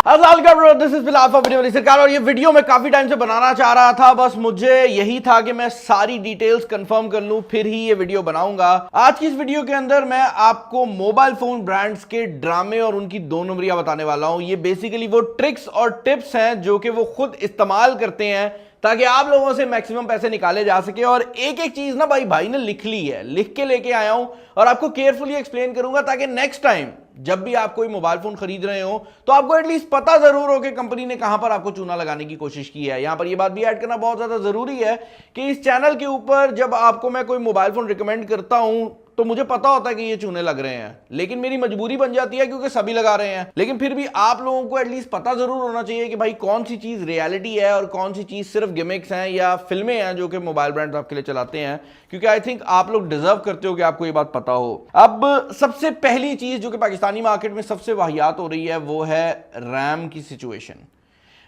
This is Bilal for video सरकार। और ये वीडियो मैं काफी टाइम से बनाना चाह रहा था, बस मुझे यही था कि मैं सारी डिटेल्स कंफर्म कर लूं फिर ही ये वीडियो बनाऊंगा। आज की इस वीडियो के अंदर मैं आपको मोबाइल फोन ब्रांड्स के ड्रामे और उनकी दो नंबरियां बताने वाला हूं। ये बेसिकली वो ट्रिक्स और टिप्स हैं जो कि वो खुद इस्तेमाल करते हैं ताकि आप लोगों से मैक्सिमम पैसे निकाले जा सके। और एक एक चीज ना भाई ने लिख ली है, लिख के लेके आया हूं और आपको केयरफुली एक्सप्लेन करूंगा ताकि नेक्स्ट टाइम जब भी आप कोई मोबाइल फोन खरीद रहे हो तो आपको एटलीस्ट पता जरूर हो कि कंपनी ने कहां पर आपको चूना लगाने की कोशिश की है। यहां पर यह बात भी ऐड करना बहुत ज्यादा जरूरी है कि इस चैनल के ऊपर जब आपको मैं कोई मोबाइल फोन रिकमेंड करता हूं तो मुझे पता होता है कि ये चूने लग रहे हैं, लेकिन मेरी मजबूरी बन जाती है क्योंकि सभी लगा रहे हैं। लेकिन फिर भी आप लोगों को एटलीस्ट पता जरूर होना चाहिए कि भाई कौन सी चीज रियलिटी है और कौन सी चीज सिर्फ गिमिक्स हैं या फिल्में हैं जो कि मोबाइल ब्रांड्स आपके लिए चलाते हैं, क्योंकि आई थिंक आप लोग डिजर्व करते हो कि आपको ये बात पता हो। अब सबसे पहली चीज जो कि पाकिस्तानी मार्केट में सबसे वाहियात हो रही है वो है रैम की situation.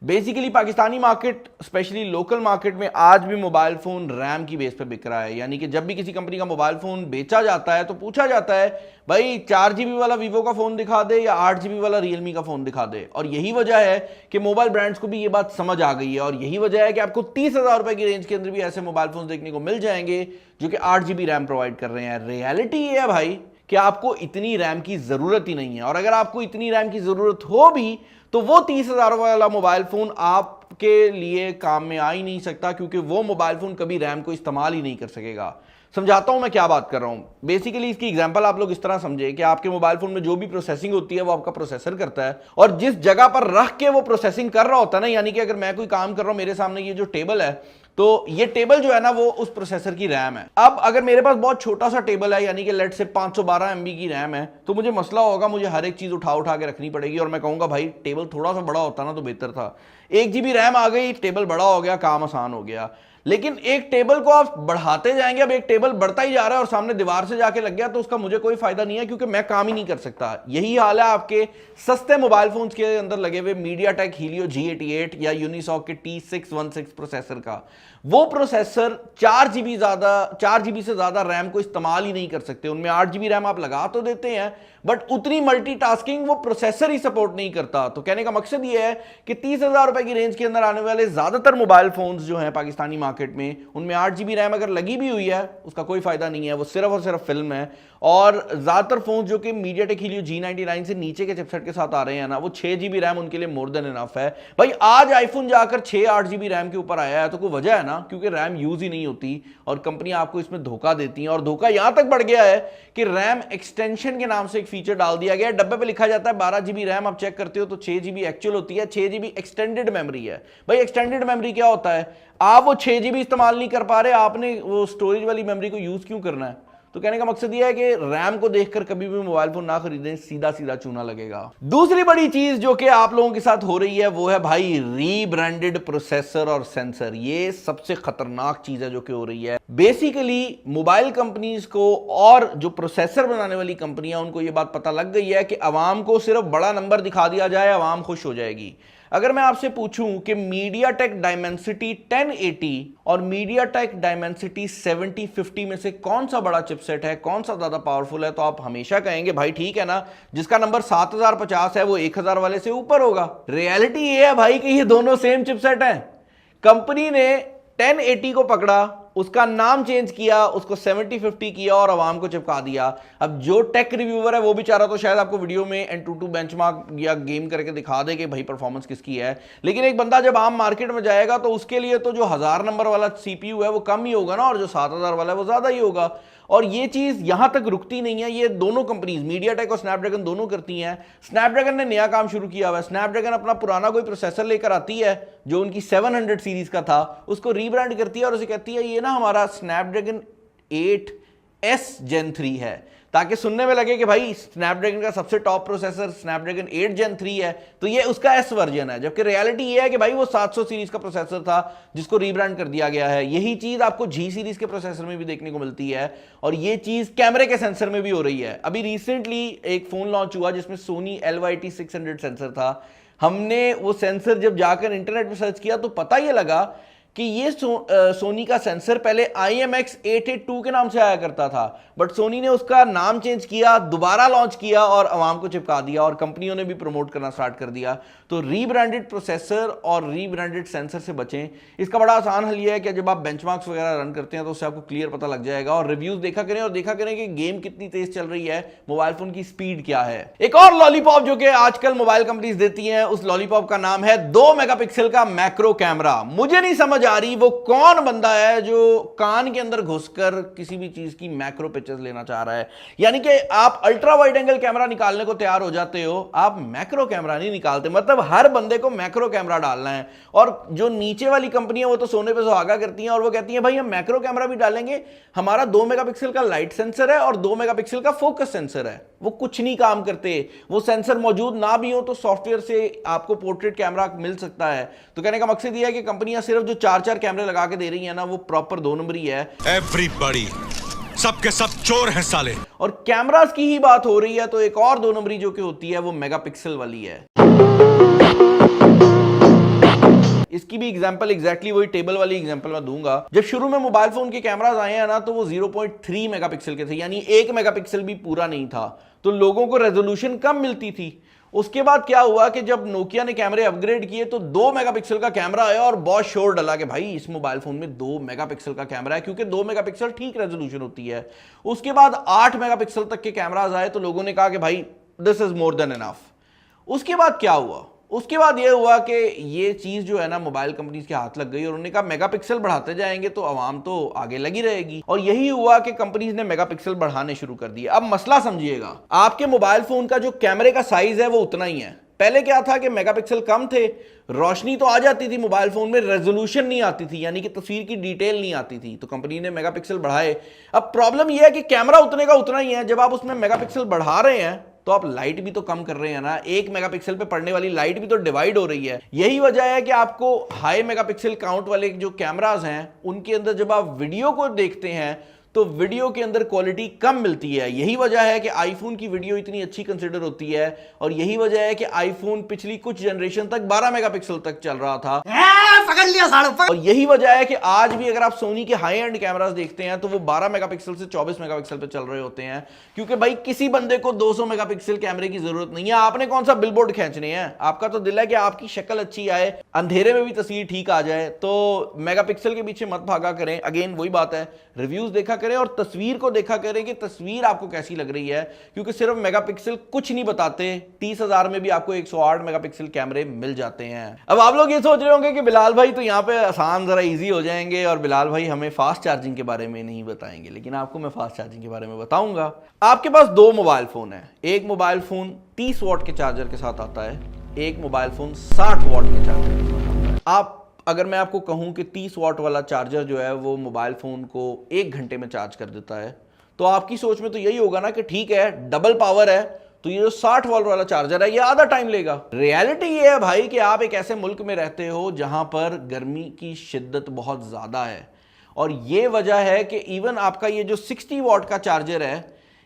Basically Pakistani market specially local market में आज भी मोबाइल फोन रैम की बेस पे बिक रहा है। यानी कि जब भी किसी कंपनी का मोबाइल फोन बेचा जाता है तो पूछा जाता है भाई 4 GB वाला वीवो का फोन दिखा दे या 8 GB वाला रियलमी का फोन दिखा दे। और यही वजह है कि मोबाइल ब्रांड्स को भी ये बात समझ आ गई है और यही वजह है कि आपको 30,000 रुपए की रेंज के अंदर भी ऐसे मोबाइल फोन देखने को मिल जाएंगे जो कि 8 GB रैम प्रोवाइड कर रहे हैं। रियलिटी ये है भाई कि आपको इतनी रैम की जरूरत ही नहीं है, और अगर आपको इतनी रैम की जरूरत हो भी तो वो 30,000 वाला मोबाइल फोन आपके लिए काम में आ ही नहीं सकता, क्योंकि वो मोबाइल फोन कभी रैम को इस्तेमाल ही नहीं कर सकेगा। समझाता हूं मैं क्या बात कर रहा हूं। बेसिकली इसकी एग्जांपल आप लोग इस तरह समझे कि आपके मोबाइल फोन में जो भी प्रोसेसिंग होती है वो आपका प्रोसेसर करता है, और जिस जगह पर रख के वो प्रोसेसिंग कर रहा होता है ना, यानी कि अगर मैं कोई काम कर रहा हूं, मेरे सामने ये जो टेबल है तो ये टेबल जो है ना वो उस प्रोसेसर की रैम है। अब अगर मेरे पास बहुत छोटा सा टेबल है, यानी कि लेट से 512 MB की रैम है, तो मुझे मसला होगा, मुझे हर एक चीज उठा उठा के रखनी पड़ेगी और मैं कहूंगा भाई टेबल थोड़ा सा बड़ा होता ना तो बेहतर था। 1 GB रैम आ गई, टेबल बड़ा हो गया, काम आसान हो गया। लेकिन एक टेबल को आप बढ़ाते जाएंगे, अब एक टेबल बढ़ता ही जा रहा है और सामने दीवार से जाके लग गया तो उसका मुझे कोई फायदा नहीं है, क्योंकि मैं काम ही नहीं कर सकता। यही हाल है आपके सस्ते मोबाइल फोन्स के अंदर लगे हुए MediaTek Helio G88 या Unisoc के T616 प्रोसेसर का। वो प्रोसेसर 4 GB से ज्यादा रैम को इस्तेमाल ही नहीं कर सकते। उनमें 8 GB रैम आप लगा तो देते हैं बट उतनी मल्टीटास्किंग वो प्रोसेसर ही सपोर्ट नहीं करता। तो कहने का मकसद ये है कि 30,000 रुपए की रेंज के अंदर आने वाले ज्यादातर मोबाइल फोन्स जो हैं पाकिस्तानी मार्केट में, उनमें 8 GB रैम अगर लगी भी हुई है उसका कोई फायदा नहीं है, वो सिर्फ और सिर्फ फिल्म है। और ज्यादातर फोन जो कि MediaTek Helio G99 से नीचे के चिपसेट के साथ आ रहे हैं ना, वो 6 GB रैम उनके लिए मोर देन इनफ है। भाई आज आईफोन जाकर 6-8 GB रैम के ऊपर आया है तो कोई वजह है ना, क्योंकि रैम यूज ही नहीं होती और कंपनी आपको इसमें धोखा देती है। और धोखा यहां तक बढ़ गया है कि रैम एक्सटेंशन के नाम से एक फीचर डाल दिया गया है। डब्बे पे लिखा जाता है 12 GB रैम, आप चेक करते हो तो 6 GB एक्चुअल होती है, 6 GB एक्सटेंडेड मेमोरी है। भाई एक्सटेंडेड मेमोरी क्या होता है? आप वो 6 GB इस्तेमाल नहीं कर पा रहे, आपने वो स्टोरेज वाली मेमोरी को यूज क्यों करना है? तो कहने का मकसद यह है कि रैम को देखकर कभी भी मोबाइल फोन ना खरीदें, सीधा सीधा चूना लगेगा। दूसरी बड़ी चीज जो कि आप लोगों के साथ हो रही है वो है भाई रीब्रांडेड प्रोसेसर और सेंसर। ये सबसे खतरनाक चीज है जो कि हो रही है। बेसिकली मोबाइल कंपनीज को और जो प्रोसेसर बनाने वाली कंपनियां, उनको ये बात पता लग गई है कि अवाम को सिर्फ बड़ा नंबर दिखा दिया जाए, अवाम खुश हो जाएगी। अगर मैं आपसे पूछूं कि MediaTek Dimensity 1080 और MediaTek Dimensity 7050 में से कौन सा बड़ा चिपसेट है, कौन सा ज्यादा पावरफुल है, तो आप हमेशा कहेंगे भाई ठीक है ना, जिसका नंबर 7050 है वो 1000 वाले से ऊपर होगा। रियलिटी ये है भाई कि ये दोनों सेम चिपसेट हैं। कंपनी ने 1080 को पकड़ा, उसका नाम चेंज किया, उसको 7050 किया और आवाम को चिपका दिया। अब जो टेक रिव्यूअर है वो बेचारा तो शायद आपको वीडियो में Antutu बेंचमार्क या गेम करके दिखा दे कि भाई परफॉर्मेंस किसकी है, लेकिन एक बंदा जब आम मार्केट में जाएगा तो उसके लिए तो जो 1000 नंबर वाला CPU है वो कम ही होगा ना, और जो 7000 वाला है वो ज्यादा ही होगा। और ये चीज यहां तक रुकती नहीं है, ये दोनों कंपनीज MediaTek और स्नैपड्रैगन दोनों करती हैं। स्नैपड्रैगन ने नया काम शुरू किया हुआ है। स्नैपड्रैगन अपना पुराना कोई प्रोसेसर लेकर आती है जो उनकी 700 सीरीज का था, उसको रीब्रांड करती है और उसे कहती है ये ना हमारा स्नैपड्रैगन 8S Gen 3 है, ताकि सुनने में लगे कि भाई स्नैपड्रैगन का सबसे टॉप प्रोसेसर स्नैपड्रैगन 8 Gen 3 है तो ये उसका S वर्जन है। जबकि रियलिटी ये है कि भाई वो 700 सीरीज का प्रोसेसर था जिसको रीब्रांड कर दिया गया है। यही चीज आपको G सीरीज के प्रोसेसर में भी देखने को मिलती है, और ये चीज कैमरे के सेंसर में भी हो रही है। अभी रिसेंटली एक फोन लॉन्च हुआ जिसमें सोनी LYT600 सेंसर था। हमने वो सेंसर जब जाकर इंटरनेट पर सर्च किया तो पता ये लगा कि ये सोनी का सेंसर पहले IMX882 के नाम से आया करता था, बट सोनी ने उसका नाम चेंज किया, दोबारा लॉन्च किया और आवाम को चिपका दिया और कंपनियों ने भी प्रमोट करना स्टार्ट कर दिया। तो रीब्रांडेड प्रोसेसर और रीब्रांडेड सेंसर से बचें। इसका बड़ा आसान हल ये है कि जब आप बेंचमार्क्स वगैरह रन करते हैं तो उससे आपको क्लियर पता लग जाएगा, और रिव्यूज देखा करें और देखा करें कि गेम कितनी तेज चल रही है, मोबाइल फोन की स्पीड क्या है। एक और लॉलीपॉप जो कि आजकल मोबाइल कंपनीज देती हैं, उस लॉलीपॉप का नाम है 2 मेगापिक्सल का मैक्रो कैमरा। मुझे नहीं समझ आ रही वो कौन बंदा है जो कान के अंदर घुसकर किसी भी चीज की मैक्रो पिक्चर्स लेना चाह रहा है। यानी कि आप अल्ट्रा वाइड एंगल कैमरा निकालने को तैयार हो जाते हो, आप मैक्रो कैमरा नहीं निकालते। मतलब हर बंदे को मैक्रो कैमरा डालना है, और जो नीचे वाली कंपनी है वो तो सोने पे सुहागा करती हैं और वो कहती हैं भाई हम मैक्रो कैमरा भी डालेंगे, हमारा 2 मेगापिक्सल का लाइट सेंसर है और 2 मेगापिक्सल का फोकस सेंसर है। वो कुछ नहीं काम करते। वो सेंसर मौजूद ना भी हो तो सॉफ्टवेयर से आपको पोर्ट्रेट कैमरा मिल सकता है। तो कहने का मकसद ये है कि कंपनियां सिर्फ जो 4-4 कैमरे लगा के दे रही है ना, वो प्रॉपर 2 नंबरी है। एवरीबॉडी सबके सब चोर हैं साले। और कैमरास की ही बात हो रही है तो एक और 2 नंबरी जो कि होती है वो मेगापिक्सल वाली है। इसकी भी एग्जांपल एग्जैक्टली वही टेबल वाली एग्जांपल मैं दूंगा। जब शुरू में मोबाइल फोन के कैमरास आए हैं ना, तो वो 0.3 मेगापिक्सल के थे, यानी 1 मेगापिक्सल भी पूरा नहीं था, तो लोगों को रेजोल्यूशन कम मिलती थी। उसके बाद क्या हुआ कि जब नोकिया ने कैमरे अपग्रेड किए तो 2 मेगापिक्सल का कैमरा आया और बहुत शोर डला कि भाई इस मोबाइल फोन में 2 मेगापिक्सल का कैमरा है, क्योंकि 2 मेगापिक्सल ठीक रेजोल्यूशन होती है। उसके बाद 8 मेगापिक्सल तक के कैमराज आए तो लोगों ने कहा कि भाई this is more than enough. उसके बाद क्या हुआ? उसके बाद यह हुआ कि ये चीज जो है ना मोबाइल कंपनीज के हाथ लग गई और उन्होंने कहा मेगापिक्सल बढ़ाते जाएंगे तो आवाम तो आगे लगी रहेगी, और यही हुआ कि कंपनीज ने मेगापिक्सल बढ़ाने शुरू कर दिए। अब मसला समझिएगा, आपके मोबाइल फोन का जो कैमरे का साइज है वो उतना ही है। पहले क्या था कि मेगापिक्सल कम थे, रोशनी तो आ जाती थी मोबाइल फोन में, रेजोल्यूशन नहीं आती थी, यानी कि तस्वीर की डिटेल नहीं आती थी, तो कंपनी ने मेगापिक्सल बढ़ाए। अब प्रॉब्लम यह है कि कैमरा उतने का उतना ही है, जब आप उसमें मेगापिक्सल बढ़ा रहे हैं तो आप लाइट भी तो कम कर रहे हैं ना। 1 मेगापिक्सल पे पड़ने वाली लाइट भी तो डिवाइड हो रही है। यही वजह है कि आपको हाई मेगापिक्सल काउंट वाले जो कैमरास हैं उनके अंदर जब आप वीडियो को देखते हैं तो वीडियो के अंदर क्वालिटी कम मिलती है। यही वजह है कि आईफोन की वीडियो इतनी अच्छी कंसिडर होती है, और यही वजह है कि आईफोन पिछली कुछ जनरेशन तक 12 मेगापिक्सल तक चल रहा था। पकड़ लिया सालों पर। और यही वजह है कि आज भी अगर आप सोनी के हाई एंड कैमरास देखते हैं तो वो 12 मेगापिक्सल से 24 मेगापिक्सल पे चल रहे होते हैं, क्योंकि भाई किसी बंदे को 200 मेगापिक्सल कैमरे की जरूरत नहीं है। आपने कौन सा बिलबोर्ड खींचने हैं, आपका तो दिल है कि आपकी शक्ल अच्छी आए, अंधेरे में भी तस्वीर ठीक आ जाए, तो मेगापिक्सल के पीछे मत भागा करें। अगेन वही बात है, रिव्यूज देखा करें और तस्वीर को देखा करें कि तस्वीर आपको कैसी लग रही है, क्योंकि सिर्फ मेगापिक्सल कुछ नहीं बताते। 30,000 में भी आपको 108 मेगापिक्सल कैमरे मिल जाते हैं। अब आप लोग ये सोच रहे होंगे कि बिलाल भाई तो यहाँ पे आसान जरा इजी हो जाएंगे और बिलाल भाई हमें फास्ट चार्जिंग के बारे में नहीं बताएंगे, लेकिन आपको मैं फास्ट चार्जिंग के बारे में बताऊंगा। आपके पास 2 मोबाइल फोन है, एक मोबाइल फोन 30 वॉट के चार्जर के साथ आता है, एक मोबाइल फोन 60 वॉट के चार्जर के साथ आता है। आप अगर मैं आपको कहूं कि 30 वॉट वाला चार्जर जो है वो मोबाइल फोन को 1 घंटे में चार्ज कर देता है, तो आपकी सोच में तो यही होगा ना कि ठीक है डबल पावर है, तो ये जो 60 वॉट वाला चार्जर है ये आधा टाइम लेगा। रियलिटी ये है भाई कि आप एक ऐसे मुल्क में रहते हो जहां पर गर्मी की शिद्दत बहुत ज्यादा है, और ये वजह है कि इवन आपका ये जो 60 वॉट का चार्जर है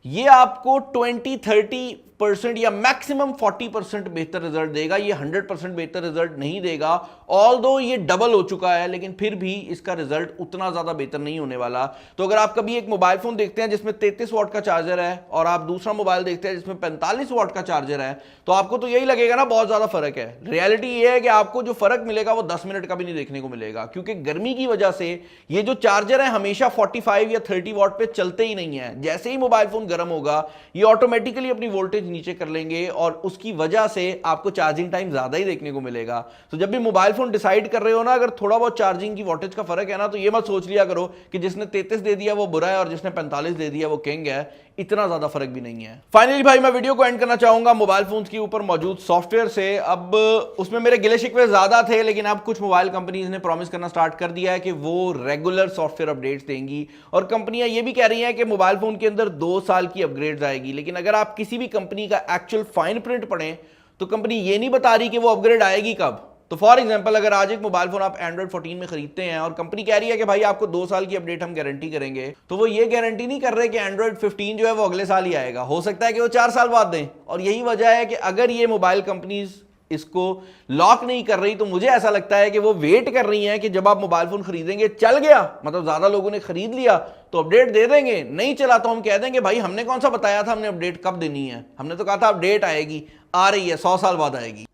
ये आपको 20-30% या मैक्सिमम 40% बेहतर रिजल्ट देगा। ये 100% बेहतर रिजल्ट नहीं देगा। ऑल्दो ये डबल हो चुका है, लेकिन फिर भी इसका रिजल्ट उतना ज्यादा बेहतर नहीं होने वाला। तो अगर आप कभी एक मोबाइल फोन देखते हैं जिसमें 33 वॉट का चार्जर है और आप दूसरा मोबाइल देखते हैं जिसमें 45 वॉट का चार्जर है, तो आपको तो यही लगेगा ना बहुत ज्यादा फर्क है। रियलिटी ये है कि आपको जो फर्क मिलेगा वो 10 मिनट का भी नहीं देखने को मिलेगा, क्योंकि गर्मी की वजह से ये जो चार्जर है हमेशा 45 या 30 वॉट पे चलते ही नहीं है। जैसे ही मोबाइल फोन गर्म होगा ये ऑटोमेटिकली अपनी वोल्टेज नीचे कर लेंगे और उसकी वजह से आपको चार्जिंग टाइम ज्यादा ही देखने को मिलेगा। तो जब भी मोबाइल फोन डिसाइड कर रहे हो ना, अगर थोड़ा बहुत चार्जिंग की वोल्टेज का फर्क है ना, तो ये मत सोच लिया करो कि जिसने 33 दे दिया वो बुरा है और जिसने 45 दे दिया वो किंग है। इतना ज्यादा फर्क भी नहीं है। फाइनली भाई मैं वीडियो को एंड करना चाहूंगा मोबाइल फोन्स के ऊपर मौजूद सॉफ्टवेयर से। अब उसमें मेरे गिले शिकवे ज्यादा थे, लेकिन अब कुछ मोबाइल कंपनीज ने प्रॉमिस करना स्टार्ट कर दिया है कि वो रेगुलर सॉफ्टवेयर अपडेट्स देंगी, और कंपनियां ये भी कह रही हैं कि मोबाइल फोन के अंदर 2 साल की अपग्रेड्स आएगी। लेकिन अगर आप किसी भी कंपनी का एक्चुअल फाइन प्रिंट पढ़ें तो कंपनी ये नहीं बता रही कि वो अपग्रेड आएगी कब। तो फॉर एग्जांपल अगर आज एक मोबाइल फोन आप एंड्रॉइड 14 में खरीदते हैं और कंपनी कह रही है कि भाई आपको 2 साल की अपडेट हम गारंटी करेंगे, तो वो ये गारंटी नहीं कर रहे कि एंड्रॉइड 15 जो है वो अगले साल ही आएगा। हो सकता है कि वो 4 साल बाद दें। और यही वजह है कि अगर ये मोबाइल कंपनीज इसको लॉक नहीं कर रही, तो मुझे ऐसा लगता है कि वो वेट कर रही हैं कि जब आप मोबाइल फोन खरीदेंगे, चल गया मतलब ज्यादा लोगों ने खरीद लिया तो अपडेट दे देंगे, नहीं चला तो हम कह देंगे भाई हमने कौन सा बताया था हमने अपडेट कब देनी है, हमने तो कहा था अपडेट आएगी, आ रही है 100 साल बाद आएगी।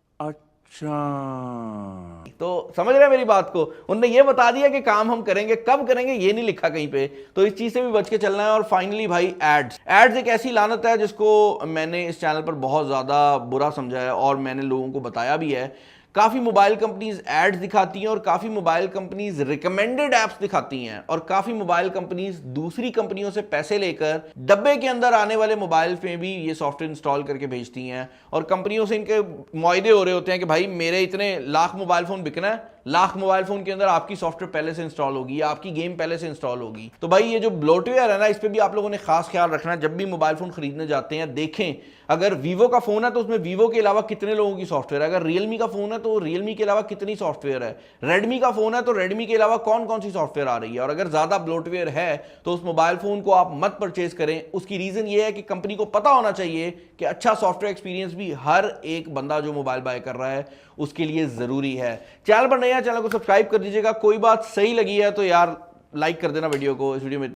तो समझ रहे हैं मेरी बात को, उनने ये बता दिया कि काम हम करेंगे, कब करेंगे ये नहीं लिखा कहीं पे, तो इस चीज से भी बच के चलना है। और फाइनली भाई एड्स एक ऐसी लानत है जिसको मैंने इस चैनल पर बहुत ज्यादा बुरा समझा है और मैंने लोगों को बताया भी है। काफी मोबाइल कंपनीज एड्स दिखाती हैं और काफी मोबाइल कंपनीज रिकमेंडेड एप्स दिखाती हैं और काफी मोबाइल कंपनीज दूसरी कंपनियों से पैसे लेकर डब्बे के अंदर आने वाले मोबाइल में भी ये सॉफ्टवेयर इंस्टॉल करके भेजती हैं और कंपनियों से इनके मुआहदे हो रहे होते हैं कि भाई मेरे इतने लाख मोबाइल फोन बिकना है, लाख मोबाइल फोन के अंदर आपकी सॉफ्टवेयर पहले से इंस्टॉल होगी या आपकी गेम पहले से इंस्टॉल होगी। तो भाई ये जो ब्लोटवेयर है ना, इस पे भी आप लोगों ने खास ख्याल रखना है। जब भी मोबाइल फोन खरीदने जाते हैं देखें, अगर वीवो का फोन है तो उसमें वीवो के अलावा कितने लोगों की सॉफ्टवेयर है, अगर रियलमी का फोन है तो रियलमी के अलावा कितनी सॉफ्टवेयर है, रेडमी का फोन है तो रेडमी के अलावा कौन कौन सी सॉफ्टवेयर आ रही है। और अगर ज्यादा ब्लोटवेयर है तो उस मोबाइल फोन को आप मत परचेज करें। उसकी रीजन ये है कि कंपनी को पता होना चाहिए कि अच्छा सॉफ्टवेयर एक्सपीरियंस भी हर एक बंदा जो मोबाइल बाय कर रहा है उसके लिए जरूरी है। चैनल पर नए हैं, चैनल को सब्सक्राइब कर दीजिएगा। कोई बात सही लगी है तो यार लाइक कर देना वीडियो को। इस वीडियो में